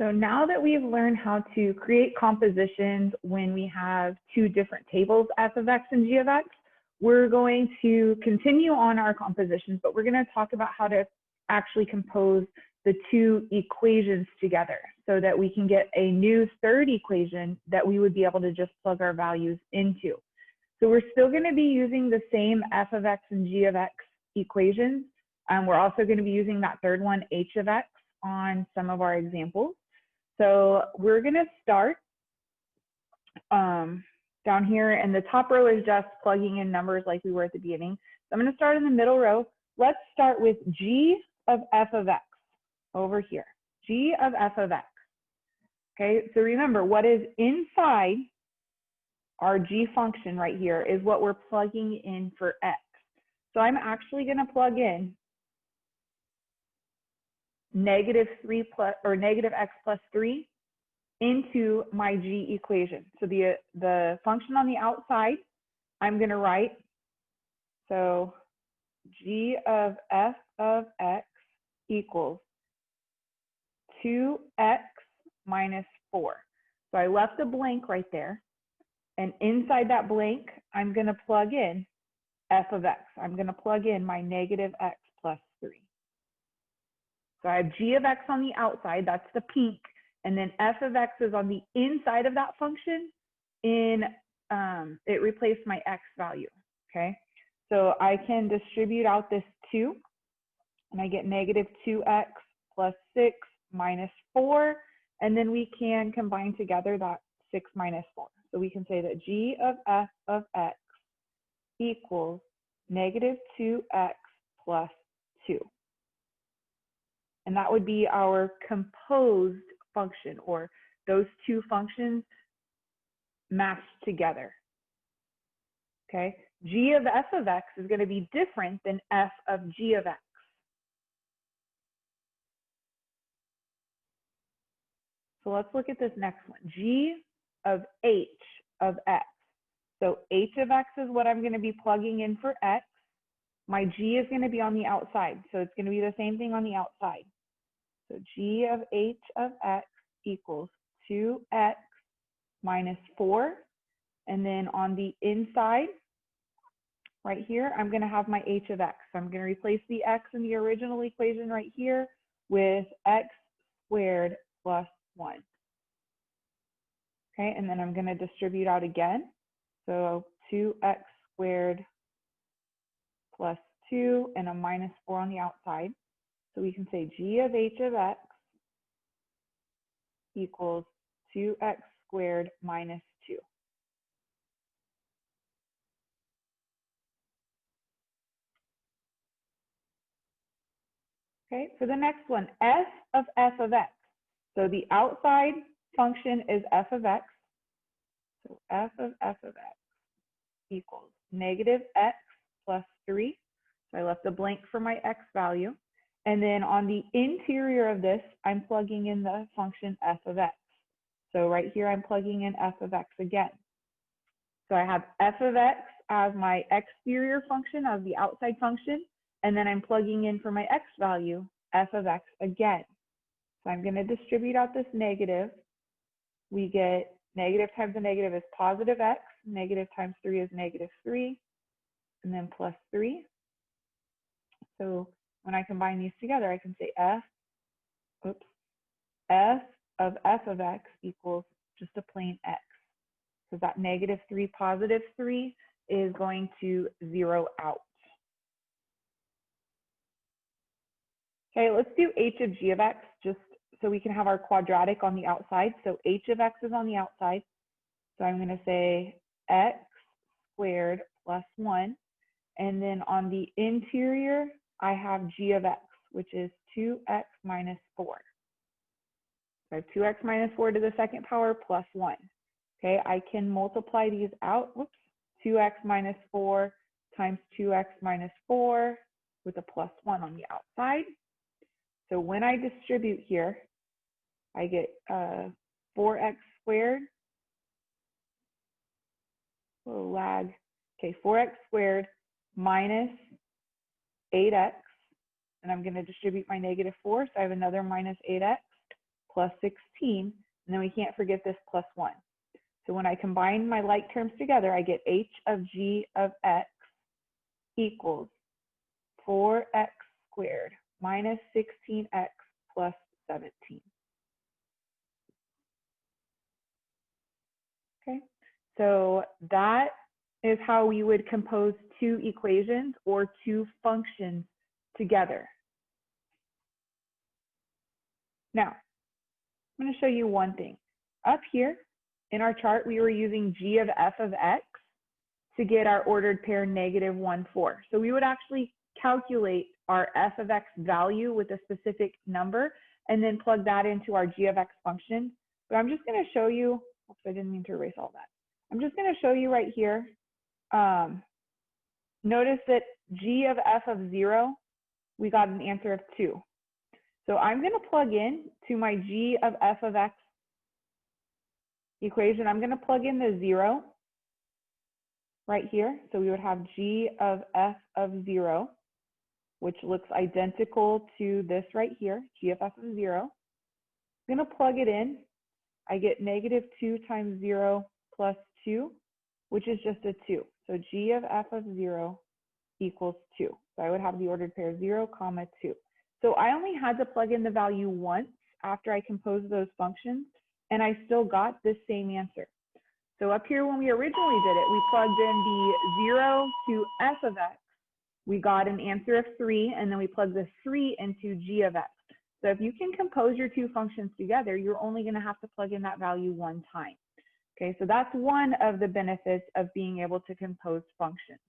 So now that we've learned how to create compositions when we have two different tables, f of x and g of x, we're going to continue on our compositions, but we're going to talk about how to actually compose the two equations together so that we can get a new third equation that we would be able to just plug our values into. So we're still going to be using the same f of x and g of x equations. We're also going to be using that third one, h of x, on some of our examples. So we're going to start down here, and the top row is just plugging in numbers like we were at the beginning. So I'm going to start in the middle row. Let's start with g of f of x over here. G of f of x. Okay, so remember, what is inside our g function right here is what we're plugging in for x. So I'm actually going to plug in -3 plus, or negative x plus 3 into my g equation. So the function on the outside, I'm going to write, so g of f of x equals 2x minus 4. So I left a blank right there. And inside that blank, I'm going to plug in f of x. I'm going to plug in my negative x plus 3. So I have g of x on the outside, that's the pink, and then f of x is on the inside of that function. It replaced my x value, okay? So I can distribute out this 2, and I get negative 2x plus 6 minus 4, and then we can combine together that 6 minus 4. So we can say that g of f of x equals negative 2x plus 2. And that would be our composed function, or those two functions matched together. Okay, g of f of x is going to be different than f of g of x. So let's look at this next one, g of h of x. So h of x is what I'm going to be plugging in for x. My g is going to be on the outside, so it's going to be the same thing on the outside. So g of h of x equals 2x minus 4. And then on the inside, right here, I'm going to have my h of x. So I'm going to replace the x in the original equation right here with x squared plus 1. Okay, and then I'm going to distribute out again. So 2x squared plus 2 and a minus 4 on the outside. So we can say g of h of x equals 2x squared minus 2. Okay, for the next one, f of x. So the outside function is f of x. So f of x equals negative x plus 3. So I left a blank for my x value. And then on the interior of this, I'm plugging in the function f of x. So right here, I'm plugging in f of x again. So I have f of x as my exterior function, as the outside function, and then I'm plugging in for my x value, f of x again. So I'm going to distribute out this negative. We get negative times a negative is positive x, negative times 3 is negative 3, and then plus 3. So when I combine these together, I can say f of f of x equals just a plain x. So that negative 3, positive 3 is going to zero out. Okay, let's do h of g of x just so we can have our quadratic on the outside. So h of x is on the outside. So I'm going to say x squared plus 1. And then on the interior, I have g of x, which is 2x minus 4. So I have 2x minus 4 to the second power plus 1. Okay, I can multiply these out. Whoops, 2x minus 4 times 2x minus 4 with a plus 1 on the outside. So when I distribute here, I get 4x squared. A little lag. Okay, 4x squared minus 8x. And I'm going to distribute my negative 4. So I have another minus 8x plus 16, and then we can't forget this plus 1. So when I combine my like terms together, I get h of g of x equals 4x squared minus 16x plus 17. Okay, so that is how we would compose two equations or two functions together. Now, I'm going to show you one thing. Up here in our chart, we were using g of f of x to get our ordered pair negative 1, 4. So we would actually calculate our f of x value with a specific number and then plug that into our g of x function. But I'm just going to show you, oops, I didn't mean to erase all that. I'm just going to show you right here. Notice that g of f of 0, we got an answer of 2. So I'm going to plug in to my g of f of x equation. I'm going to plug in the 0 right here. So we would have g of f of 0, which looks identical to this right here, g of f of 0. I'm going to plug it in. I get negative 2 times 0 plus 2, which is just a 2. So g of f of 0 equals 2. So I would have the ordered pair 0, 2. So I only had to plug in the value once after I composed those functions, and I still got this same answer. So up here when we originally did it, we plugged in the 0 to f of x. We got an answer of 3, and then we plugged the 3 into g of x. So if you can compose your two functions together, you're only going to have to plug in that value one time. Okay, so that's one of the benefits of being able to compose functions.